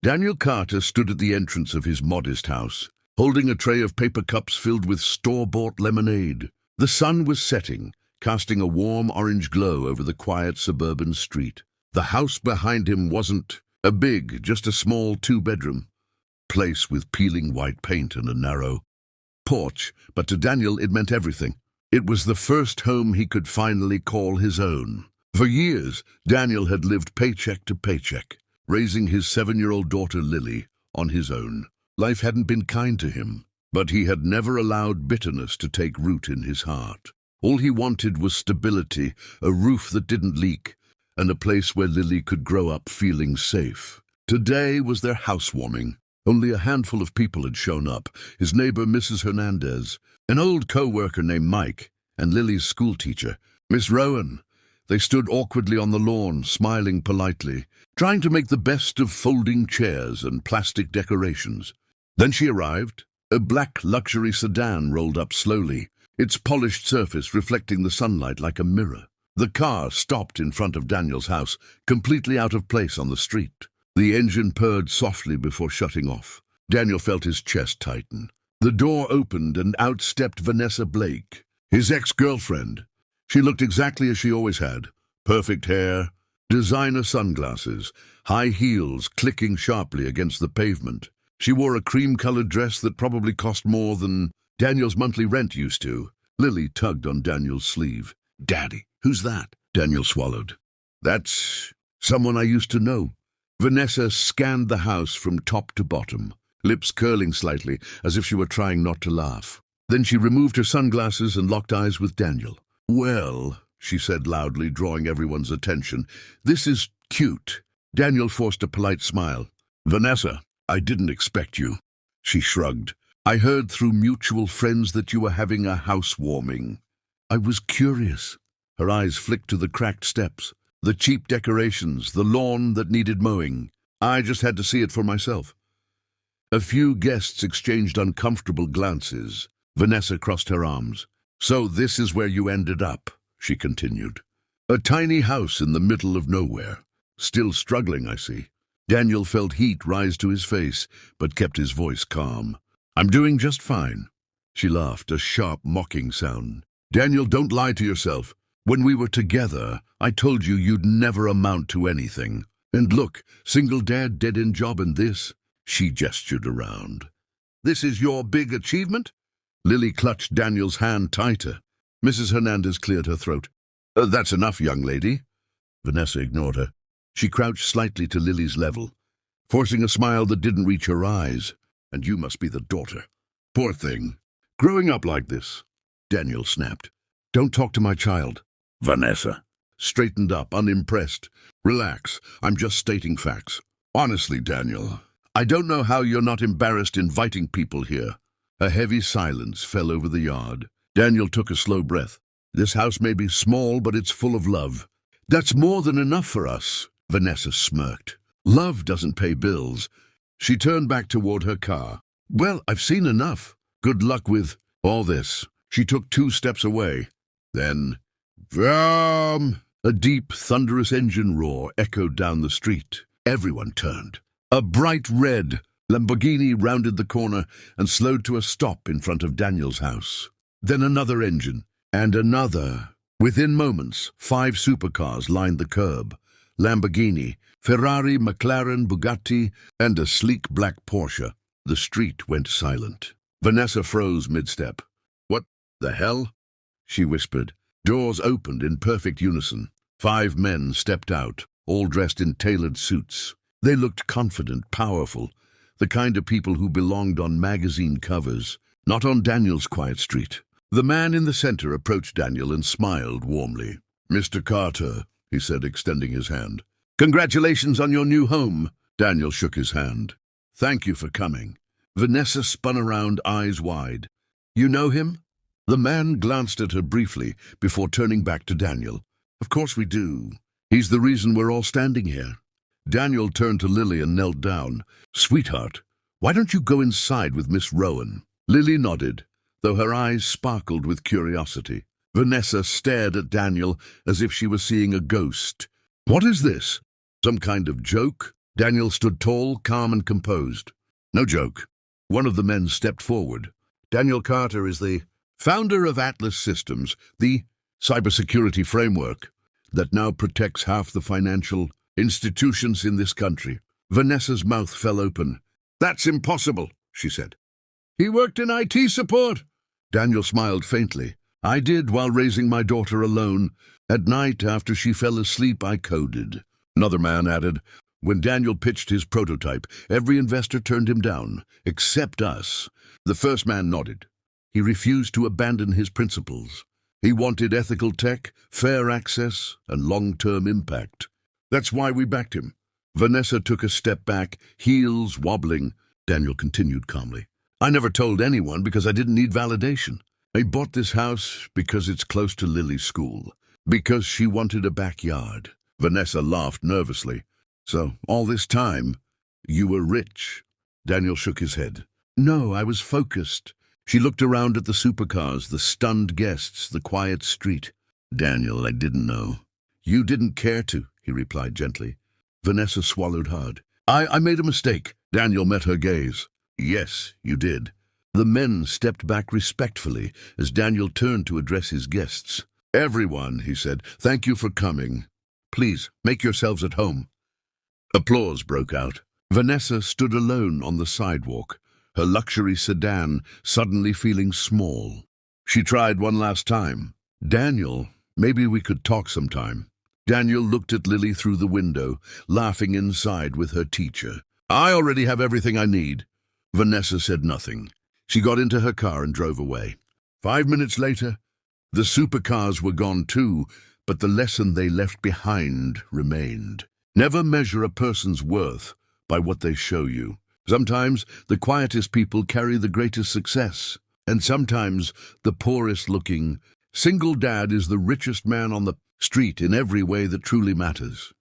Daniel Carter stood at the entrance of his modest house, holding a tray of paper cups filled with store-bought lemonade. The sun was setting, casting a warm orange glow over the quiet suburban street. The house behind him wasn't just a small two-bedroom place with peeling white paint and a narrow porch, but to Daniel it meant everything. It was the first home he could finally call his own. For years, Daniel had lived paycheck to paycheck, raising his 7-year-old daughter Lily on his own. Life hadn't been kind to him, but he had never allowed bitterness to take root in his heart. All he wanted was stability, a roof that didn't leak, and a place where Lily could grow up feeling safe. Today was their housewarming. Only a handful of people had shown up: his neighbor, Mrs. Hernandez, an old co-worker named Mike, and Lily's schoolteacher, Miss Rowan. They stood awkwardly on the lawn, smiling politely, trying to make the best of folding chairs and plastic decorations. Then she arrived. A black luxury sedan rolled up slowly, its polished surface reflecting the sunlight like a mirror. The car stopped in front of Daniel's house, completely out of place on the street. The engine purred softly before shutting off. Daniel felt his chest tighten. The door opened and out stepped Vanessa Blake, his ex-girlfriend. She looked exactly as she always had. Perfect hair, designer sunglasses, high heels clicking sharply against the pavement. She wore a cream-colored dress that probably cost more than Daniel's monthly rent used to. Lily tugged on Daniel's sleeve. "Daddy, who's that?" Daniel swallowed. "That's someone I used to know." Vanessa scanned the house from top to bottom, lips curling slightly as if she were trying not to laugh. Then she removed her sunglasses and locked eyes with Daniel. "Well," she said loudly, drawing everyone's attention, "this is cute." Daniel forced a polite smile. "Vanessa, I didn't expect you." She shrugged. "I heard through mutual friends that you were having a housewarming." "I was curious." Her eyes flicked to the cracked steps, the cheap decorations, the lawn that needed mowing. "I just had to see it for myself." A few guests exchanged uncomfortable glances. Vanessa crossed her arms. "So this is where you ended up," she continued. "A tiny house in the middle of nowhere. Still struggling, I see." Daniel felt heat rise to his face, but kept his voice calm. "I'm doing just fine." She laughed, a sharp, mocking sound. "Daniel, don't lie to yourself. When we were together, I told you you'd never amount to anything. And look, single dad, dead-end job, and this." She gestured around. "This is your big achievement?" Lily clutched Daniel's hand tighter. Mrs. Hernandez cleared her throat. "That's enough, young lady." Vanessa ignored her. She crouched slightly to Lily's level, forcing a smile that didn't reach her eyes. "And you must be the daughter. Poor thing. Growing up like this." Daniel snapped. "Don't talk to my child." Vanessa straightened up, unimpressed. "Relax, I'm just stating facts. Honestly, Daniel, I don't know how you're not embarrassed inviting people here." A heavy silence fell over the yard. Daniel took a slow breath. "This house may be small, but it's full of love." "That's more than enough for us," Vanessa smirked. "Love doesn't pay bills." She turned back toward her car. "Well, I've seen enough. Good luck with all this." She took 2 steps away. Then, vroom! A deep, thunderous engine roar echoed down the street. Everyone turned. A bright red Lamborghini rounded the corner and slowed to a stop in front of Daniel's house. Then another engine, and another. Within moments, 5 supercars lined the curb. Lamborghini, Ferrari, McLaren, Bugatti, and a sleek black Porsche. The street went silent. Vanessa froze mid-step. "What the hell?" she whispered. Doors opened in perfect unison. 5 men stepped out, all dressed in tailored suits. They looked confident, powerful, the kind of people who belonged on magazine covers, not on Daniel's quiet street. The man in the center approached Daniel and smiled warmly. "Mr. Carter," he said, extending his hand. "Congratulations on your new home." Daniel shook his hand. "Thank you for coming." Vanessa spun around, eyes wide. "You know him?" The man glanced at her briefly before turning back to Daniel. "Of course we do. He's the reason we're all standing here." Daniel turned to Lily and knelt down. "Sweetheart, why don't you go inside with Miss Rowan?" Lily nodded, though her eyes sparkled with curiosity. Vanessa stared at Daniel as if she were seeing a ghost. "What is this? Some kind of joke?" Daniel stood tall, calm and composed. No joke. One of the men stepped forward. Daniel Carter is the founder of Atlas Systems, the cybersecurity framework that now protects half the financial institutions in this country. Vanessa's mouth fell open. That's impossible, she said. He worked in IT support. Daniel smiled faintly. I did while raising my daughter alone. At night, after she fell asleep, I coded. Another man added, when Daniel pitched his prototype, every investor turned him down, except us. The first man nodded. He refused to abandon his principles. He wanted ethical tech, fair access, and long-term impact. That's why we backed him. Vanessa took a step back, heels wobbling. Daniel continued calmly. I never told anyone because I didn't need validation. I bought this house because it's close to Lily's school, because she wanted a backyard. Vanessa laughed nervously. So, all this time, you were rich? Daniel shook his head. No, I was focused. She looked around at the supercars, the stunned guests, the quiet street. Daniel, I didn't know. You didn't care to, he replied gently. Vanessa swallowed hard. I made a mistake. Daniel met her gaze. Yes, you did. The men stepped back respectfully as Daniel turned to address his guests. Everyone, he said, thank you for coming. Please, make yourselves at home. Applause broke out. Vanessa stood alone on the sidewalk, her luxury sedan suddenly feeling small. She tried one last time. Daniel, maybe we could talk sometime. Daniel looked at Lily through the window, laughing inside with her teacher. I already have everything I need. Vanessa said nothing. She got into her car and drove away. 5 minutes later, the supercars were gone too, but the lesson they left behind remained. Never measure a person's worth by what they show you. Sometimes the quietest people carry the greatest success, and sometimes the poorest looking single dad is the richest man on the street in every way that truly matters.